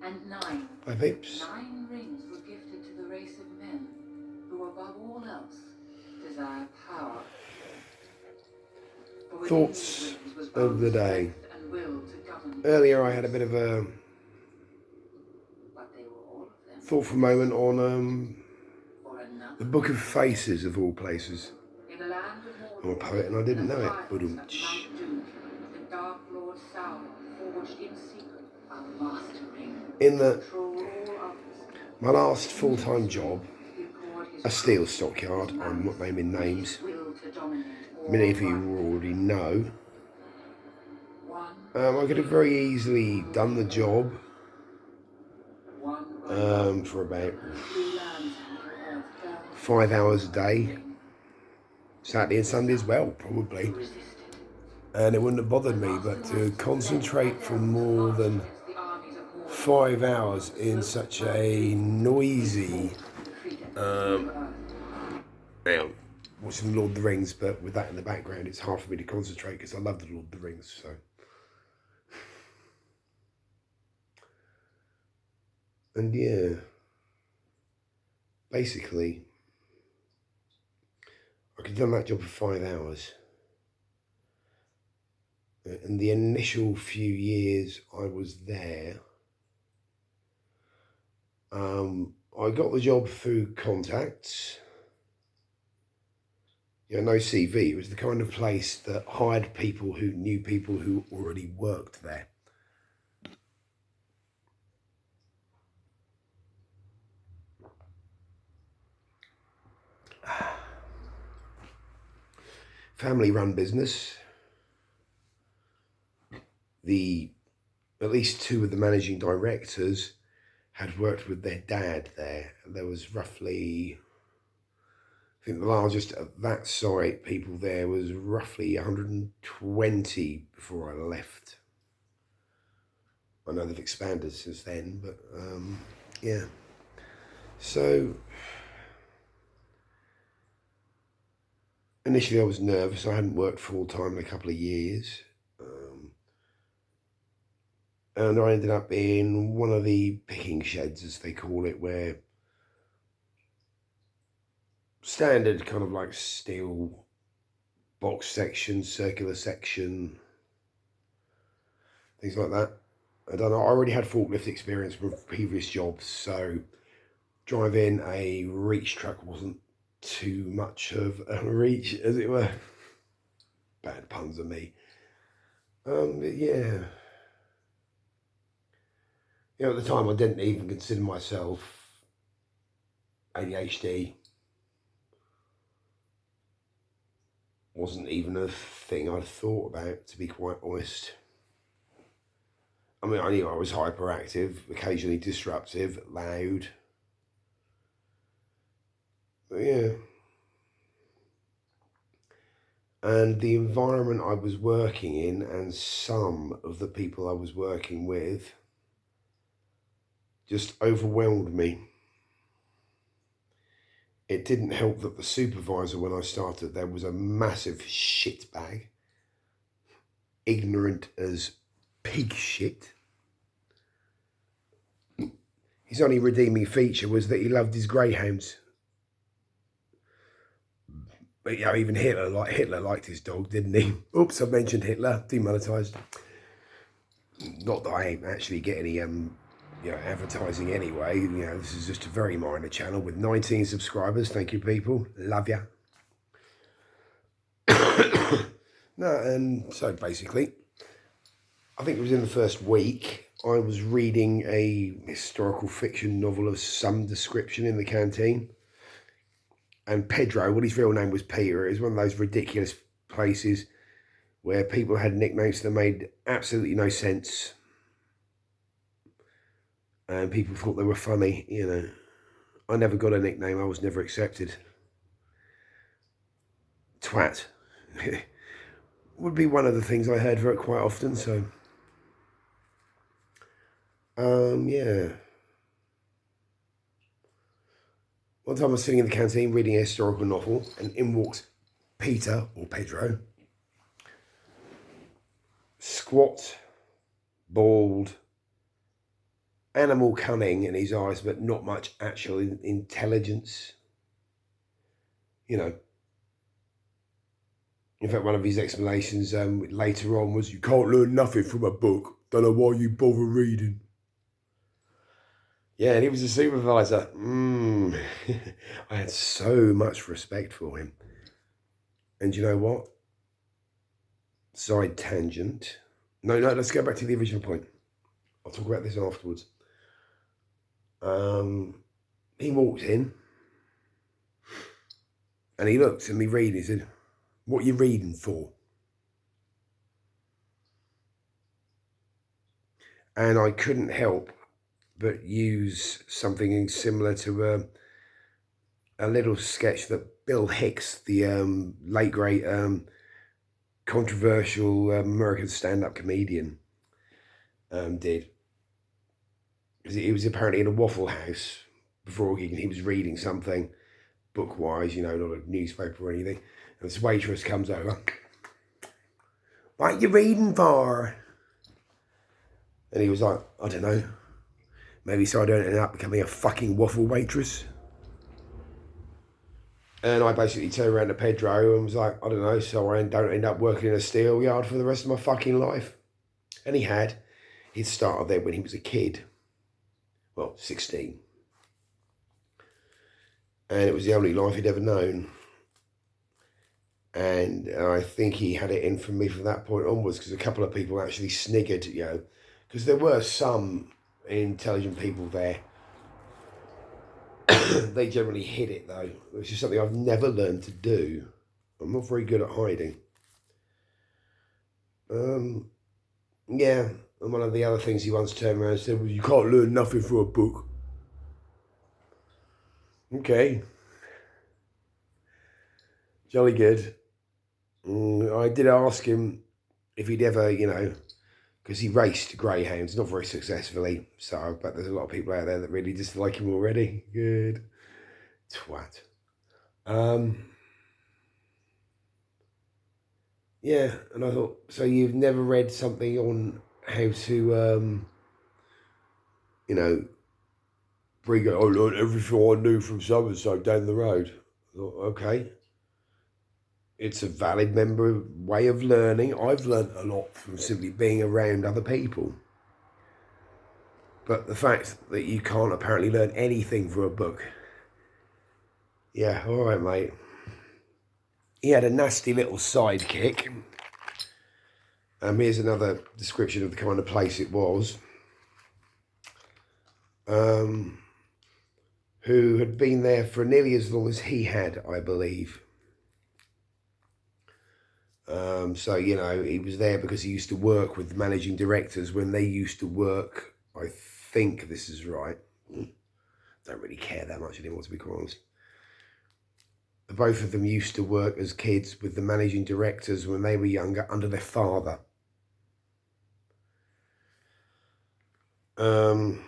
Hi peeps. 9 rings were gifted to the race of men, who above all else desire power. Thoughts of the day. Earlier I had a bit of a thoughtful moment on the Book of Faces of all places. I'm a poet and I didn't know it. In my last full-time job, a steel stockyard, I'm not naming names, many of you already know, I could have very easily done the job for about 5 hours a day, Saturday and Sunday as well, probably, and it wouldn't have bothered me. But to concentrate for more than 5 hours in such a noisy, watching Lord of the Rings, but with that in the background, it's hard for me to concentrate because I love the Lord of the Rings. So, and yeah, basically, I could have done that job for 5 hours. In the initial few years I was there, I got the job through contacts. No CV. It was the kind of place that hired people who knew people who already worked there. Family-run business. At least 2 of the managing directors had worked with their dad there. There was roughly, I think the largest at that site people there was roughly 120 before I left. I know they've expanded since then, but yeah. So initially I was nervous. I hadn't worked full-time in a couple of years. And I ended up in one of the picking sheds, as they call it, where standard kind of like steel box section, circular section, things like that. I already had forklift experience from previous jobs, so driving a reach truck wasn't too much of a reach, as it were. Bad puns of me. But yeah. At the time I didn't even consider myself ADHD. Wasn't even a thing I'd thought about, to be quite honest. I mean, I knew I was hyperactive, occasionally disruptive, loud. But yeah. And the environment I was working in and some of the people I was working with just overwhelmed me. It didn't help that the supervisor, when I started there, was a massive shitbag. Ignorant as pig shit. His only redeeming feature was that he loved his greyhounds. But even Hitler liked his dog, didn't he? Oops, I mentioned Hitler, demonetised. Not that I ain't actually get any advertising anyway. This is just a very minor channel with 19 subscribers. Thank you, people. Love ya. No, and so basically, I think it was in the first week, I was reading a historical fiction novel of some description in the canteen. And Pedro, well, his real name was Peter. It was one of those ridiculous places where people had nicknames that made absolutely no sense. And people thought they were funny, I never got a nickname. I was never accepted. Twat. Would be one of the things I heard very quite often, so. Yeah. One time I was sitting in the canteen reading a historical novel, and in walked Peter, or Pedro. Squat, bald, animal cunning in his eyes, but not much actual intelligence. You know. In fact, one of his explanations later on was, "You can't learn nothing from a book. Don't know why you bother reading." Yeah, and he was a supervisor. I had so much respect for him. And you know what? Side tangent. No, let's go back to the original point. I'll talk about this afterwards. He walked in and he looked at me reading. He said, "What are you reading for?" And I couldn't help but use something similar to a little sketch that Bill Hicks, the late great controversial American stand-up comedian, did. Because he was apparently in a Waffle House before a gig, and he was reading something book-wise, you know, not a newspaper or anything. And this waitress comes over. "What are you reading for?" And he was like, "I don't know. Maybe so I don't end up becoming a fucking waffle waitress." And I basically turned around to Pedro and was like, "I don't know, so I don't end up working in a steel yard for the rest of my fucking life." And he had. He'd started there when he was a kid. Well, 16. And it was the only life he'd ever known. And I think he had it in for me from that point onwards, because a couple of people actually sniggered, you know, because there were some intelligent people there. They generally hid it, though, which is something I've never learned to do. I'm not very good at hiding. Yeah, and one of the other things he once turned around and said was, "You can't learn nothing from a book." Okay. Jolly good. I did ask him if he'd ever, you know, because he raced greyhounds, not very successfully, so I bet there's a lot of people out there that really dislike him already. Good. Twat. Yeah, and I thought, so you've never read something on how to, you know, bring it, "I learned everything I knew from so-and-so down the road." I thought, okay. It's a valid way of learning. I've learned a lot from simply being around other people. But the fact that you can't apparently learn anything from a book. Yeah, all right, mate. He had a nasty little sidekick. Here's another description of the kind of place it was. Who had been there for nearly as long as he had, I believe. So, you know, he was there because he used to work with the managing directors when they used to work. I think this is right. Don't really care that much anymore, to be quite honest. Both of them used to work as kids with the managing directors when they were younger under their father. And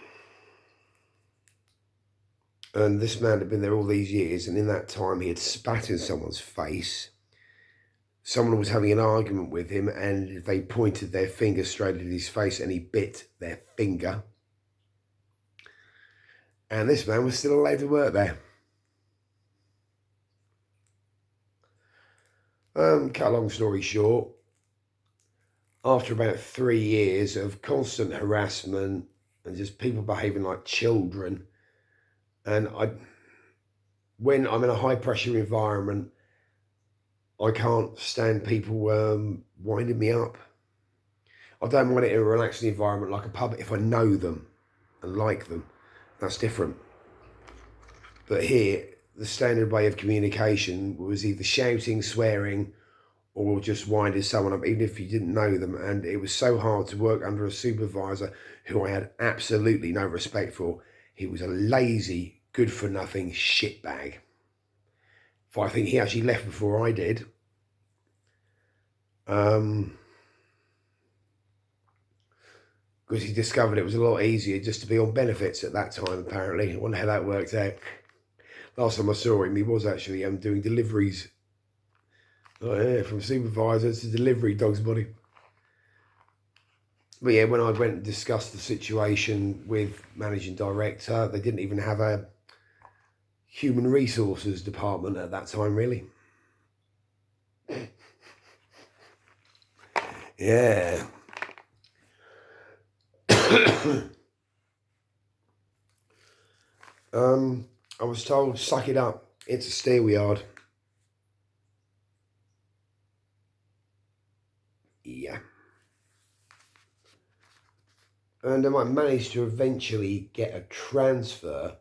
this man had been there all these years, and in that time he had spat in someone's face. Someone was having an argument with him, and they pointed their finger straight at his face, and he bit their finger. And this man was still allowed to work there. Cut a long story short, after about 3 years of constant harassment and just people behaving like children, and when I'm in a high pressure environment, I can't stand people winding me up. I don't mind it in a relaxing environment like a pub if I know them and like them. That's different. But here, the standard way of communication was either shouting, swearing, or just winding someone up, even if you didn't know them. And it was so hard to work under a supervisor who I had absolutely no respect for. He was a lazy, good-for-nothing shitbag. I think he actually left before I did. Because he discovered it was a lot easier just to be on benefits at that time, apparently. I wonder how that worked out. Last time I saw him, he was actually doing deliveries. Oh, yeah, from supervisor to delivery, dog's body. But yeah, when I went and discussed the situation with managing director, they didn't even have a human resources department at that time, really. Yeah. I was told, suck it up. It's a steelyard. Yeah. And I managed to eventually get a transfer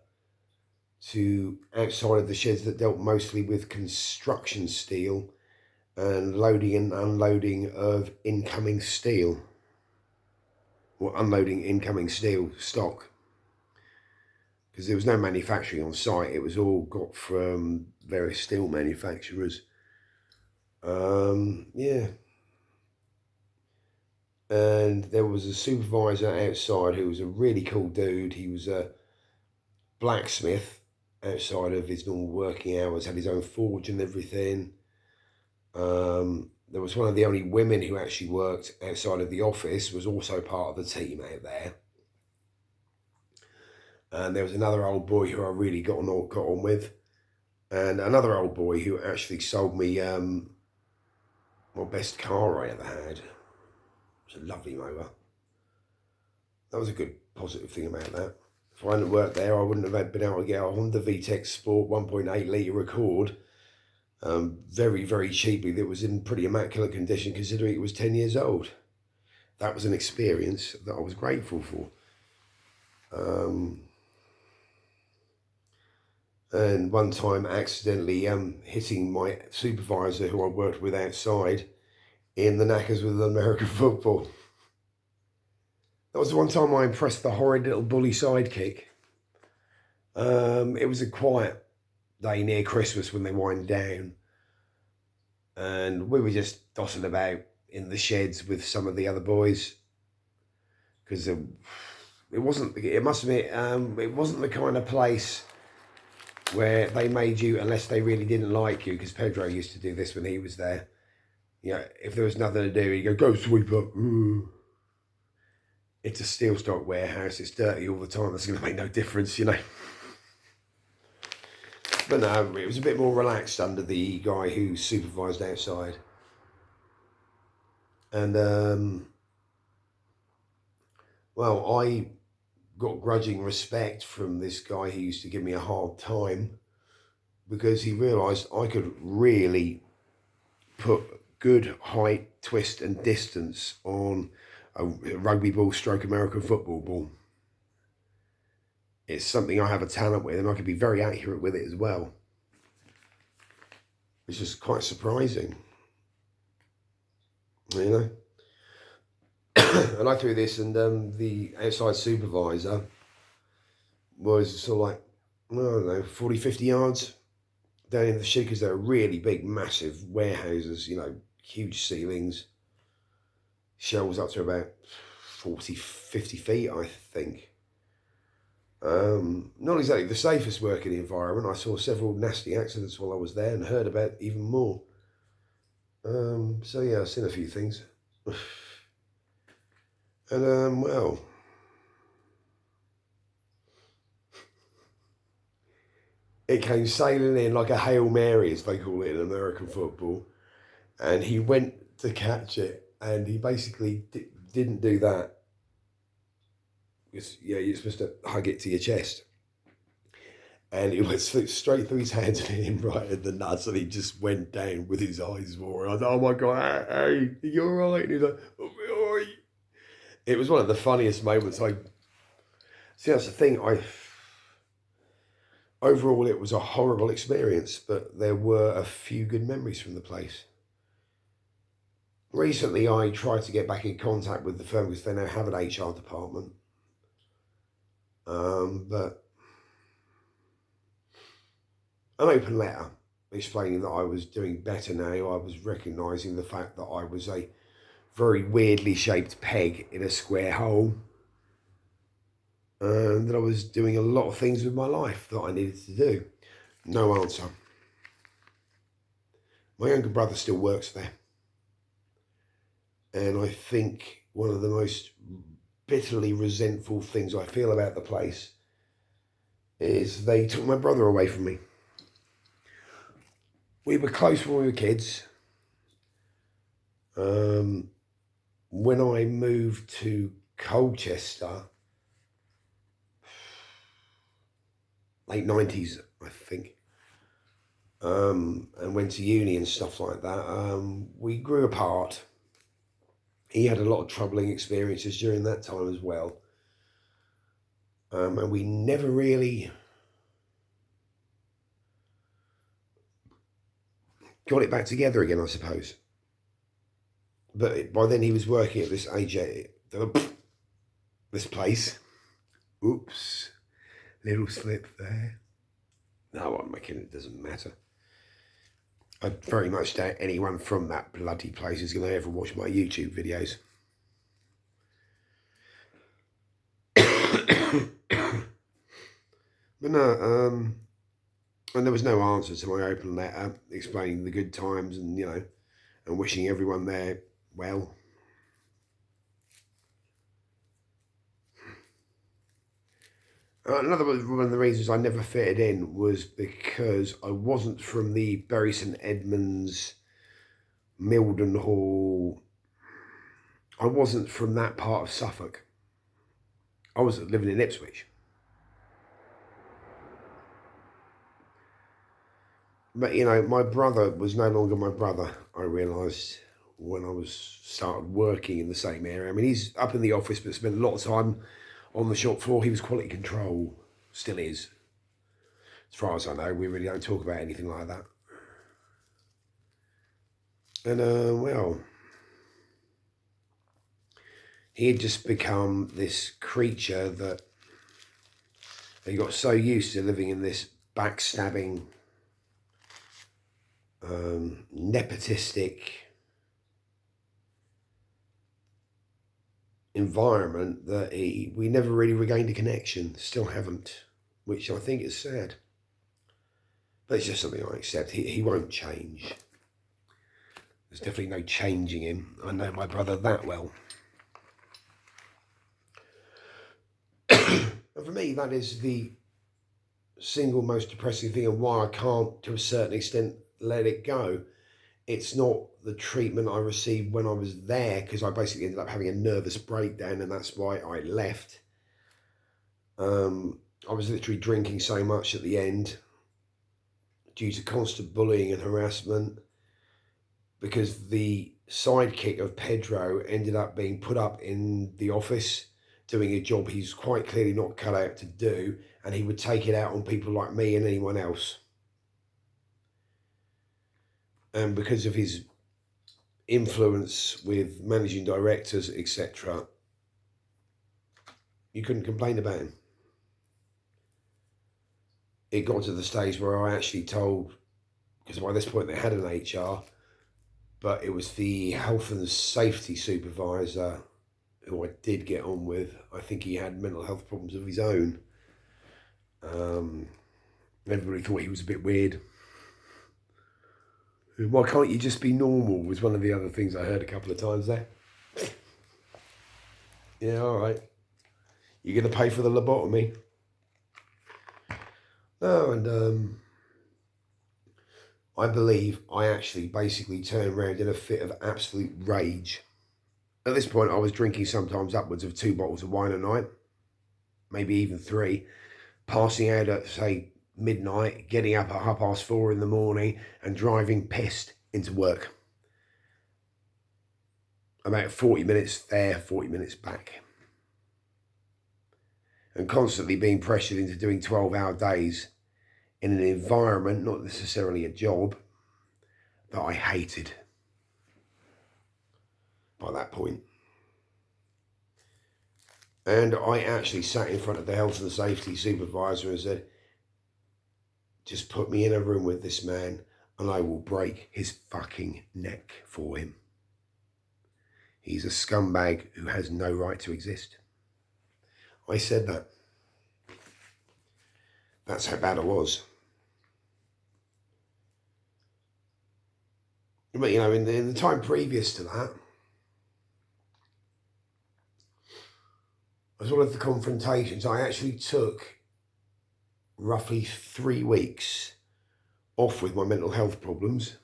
to outside of the sheds that dealt mostly with construction steel and loading and unloading of incoming steel. Or unloading incoming steel stock. Because there was no manufacturing on site. It was all got from various steel manufacturers. Yeah. And there was a supervisor outside who was a really cool dude. He was a blacksmith outside of his normal working hours, had his own forge and everything. There was one of the only women who actually worked outside of the office, was also part of the team out there. And there was another old boy who I really got on with. And another old boy who actually sold me my best car I ever had. It was a lovely mower. That was a good positive thing about that. If I hadn't worked there, I wouldn't have been able to get a Honda VTEC Sport 1.8 litre Accord very, very cheaply. That was in pretty immaculate condition considering it was 10 years old. That was an experience that I was grateful for. And one time accidentally hitting my supervisor who I worked with outside in the knackers with American football. That was the one time I impressed the horrid little bully sidekick. It was a quiet day near Christmas when they wind down. And we were just dossing about in the sheds with some of the other boys. Because it wasn't, it must admit, it wasn't the kind of place where they made you, unless they really didn't like you, because Pedro used to do this when he was there. You know, if there was nothing to do, he'd go sweep up. Ooh. It's a steel stock warehouse. It's dirty all the time. That's going to make no difference, you know. But no, it was a bit more relaxed under the guy who supervised outside. And, well, I got grudging respect from this guy who used to give me a hard time because he realised I could really put good height, twist and distance on a rugby ball stroke American football ball. It's something I have a talent with and I can be very accurate with it as well. It's just quite surprising, you know. And I threw this and the outside supervisor was sort of like, I don't know, 40, 50 yards down in the shed because they're really big, massive warehouses, you know, huge ceilings, shelves up to about 40, 50 feet, I think. Not exactly the safest working environment. I saw several nasty accidents while I was there and heard about even more. So yeah, I've seen a few things. And well, it came sailing in like a Hail Mary, as they call it in American football. And he went to catch it and he basically didn't do that. Because, yeah, you're supposed to hug it to your chest. And it went straight through his hands and hit him right in the nuts, and he just went down with his eyes watering. I thought, oh my God, hey, are you all right? And he was like, oh, all right. It was one of the funniest moments. See, that's the thing. Overall, it was a horrible experience, but there were a few good memories from the place. Recently, I tried to get back in contact with the firm because they now have an HR department. But an open letter explaining that I was doing better now. I was recognising the fact that I was a very weirdly shaped peg in a square hole. And that I was doing a lot of things with my life that I needed to do. No answer. My younger brother still works there. And I think one of the most bitterly resentful things I feel about the place is they took my brother away from me. We were close when we were kids. When I moved to Colchester, late 90s, I think, and went to uni and stuff like that, we grew apart. He had a lot of troubling experiences during that time as well. And we never really got it back together again, I suppose. But by then he was working at this this place. Oops, little slip there. No, I'm making it, doesn't matter. I very much doubt anyone from that bloody place is going to ever watch my YouTube videos. But no, and there was no answer to my open letter explaining the good times and, you know, and wishing everyone there well. Another one of the reasons I never fitted in was because I wasn't from the Bury St Edmunds, Mildenhall. I wasn't from that part of Suffolk. I was living in Ipswich. But, you know, my brother was no longer my brother, I realised when I started working in the same area. I mean, he's up in the office, but spent a lot of time on the shop floor. He was quality control, still is. As far as I know, we really don't talk about anything like that. And, well, he had just become this creature that he got so used to living in this backstabbing, nepotistic environment that we never really regained a connection. Still haven't, which I think is sad. But it's just something I accept. He won't change. There's definitely no changing him. I know my brother that well. And for me, that is the single most depressing thing, and why I can't, to a certain extent, let it go. It's not the treatment I received when I was there, because I basically ended up having a nervous breakdown, and that's why I left. I was literally drinking so much at the end due to constant bullying and harassment, because the sidekick of Pedro ended up being put up in the office doing a job he's quite clearly not cut out to do, and he would take it out on people like me and anyone else. And because of his influence with managing directors, etc., you couldn't complain about him. It got to the stage where I actually told, because by this point they had an HR, but it was the health and safety supervisor who I did get on with. I think he had mental health problems of his own. Everybody thought he was a bit weird. Why can't you just be normal was one of the other things I heard a couple of times there. Yeah, all right. You're going to pay for the lobotomy. No, and I believe I actually basically turned around in a fit of absolute rage. At this point, I was drinking sometimes upwards of 2 bottles of wine a night, maybe even 3, passing out at, say, midnight, getting up at 4:30 in the morning and driving pissed into work. About 40 minutes there, 40 minutes back. And constantly being pressured into doing 12-hour days in an environment, not necessarily a job, that I hated by that point. And I actually sat in front of the health and safety supervisor and said, just put me in a room with this man and I will break his fucking neck for him. He's a scumbag who has no right to exist. I said that. That's how bad I was. But, you know, in the time previous to that, as well as the confrontations, I actually took roughly 3 weeks off with my mental health problems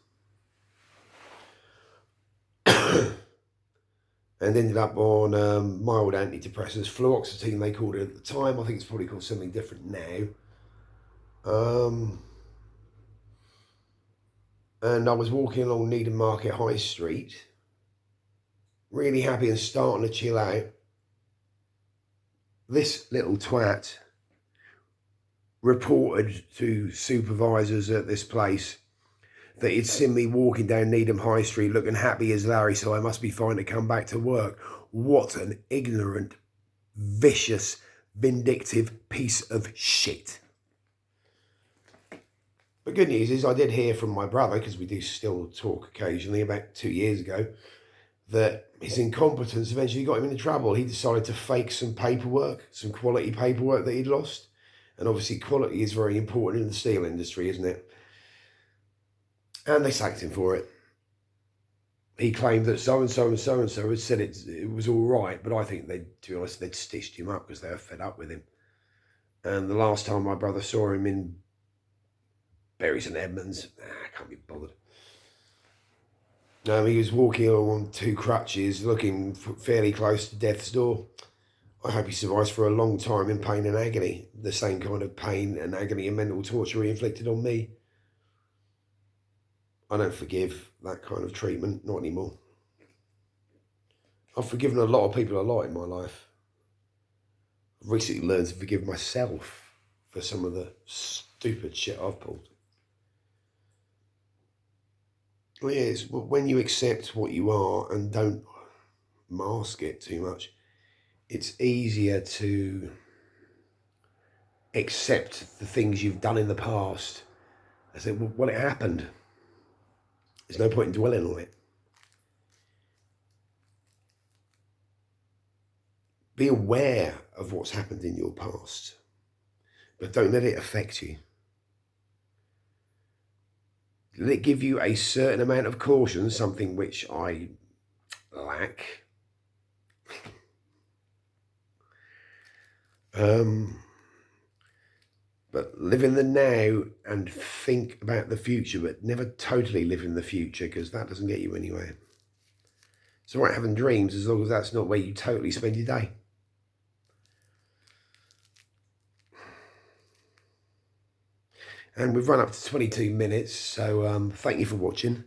and ended up on mild antidepressants, fluoxetine they called it at the time. I think it's probably called something different now. And I was walking along Needham Market High Street, really happy and starting to chill out. This little twat reported to supervisors at this place that he'd seen me walking down Needham High Street looking happy as Larry, so I must be fine to come back to work. What an ignorant, vicious, vindictive piece of shit. But good news is I did hear from my brother, because we do still talk occasionally, about 2 years ago, that his incompetence eventually got him into trouble. He decided to fake some paperwork, some quality paperwork that he'd lost. And obviously quality is very important in the steel industry, isn't it? And they sacked him for it. He claimed that so-and-so and so-and-so had said it was all right, but I think to be honest, they'd stitched him up because they were fed up with him. And the last time my brother saw him in Bury St Edmunds, I can't be bothered. He was walking on 2 crutches, looking fairly close to death's door. I hope he survives for a long time in pain and agony, the same kind of pain and agony and mental torture he inflicted on me. I don't forgive that kind of treatment, not anymore. I've forgiven a lot of people a lot in my life. I've recently learned to forgive myself for some of the stupid shit I've pulled. Well, yeah, it's when you accept what you are and don't mask it too much, it's easier to accept the things you've done in the past. I said, well, it happened. There's no point in dwelling on it. Be aware of what's happened in your past, but don't let it affect you. Let it give you a certain amount of caution, something which I lack. But live in the now and think about the future, but never totally live in the future, because that doesn't get you anywhere. It's all right having dreams as long as that's not where you totally spend your day. And we've run up to 22 minutes, so thank you for watching.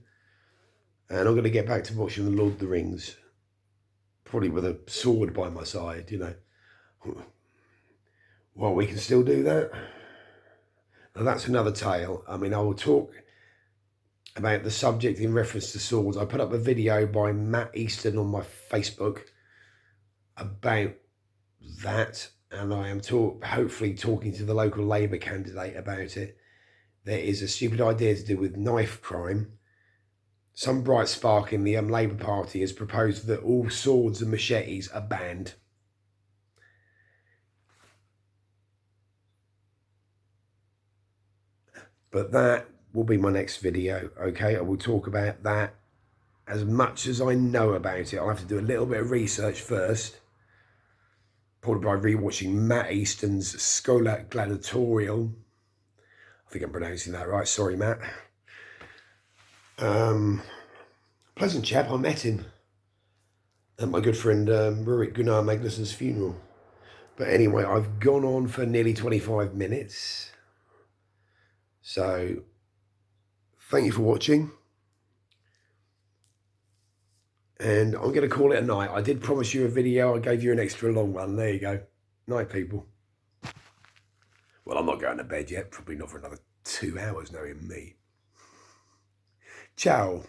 And I'm going to get back to watching The Lord of the Rings, probably with a sword by my side, you know. Well, we can still do that. Now, that's another tale. I mean, I will talk about the subject in reference to swords. I put up a video by Matt Easton on my Facebook about that, and I am hopefully talking to the local Labour candidate about it. There is a stupid idea to do with knife crime. Some bright spark in the Labour Party has proposed that all swords and machetes are banned. But that will be my next video, okay? I will talk about that as much as I know about it. I'll have to do a little bit of research first, probably by rewatching Matt Easton's Scholar Gladiatorial. I think I'm pronouncing that right. Sorry, Matt. Pleasant chap. I met him at my good friend Rurik Gunnar Magnussen's funeral. But anyway, I've gone on for nearly 25 minutes. So, thank you for watching. And I'm going to call it a night. I did promise you a video. I gave you an extra long one. There you go. Night, people. Well, I'm not going to bed yet. Probably not for another 2 hours, knowing me. Ciao.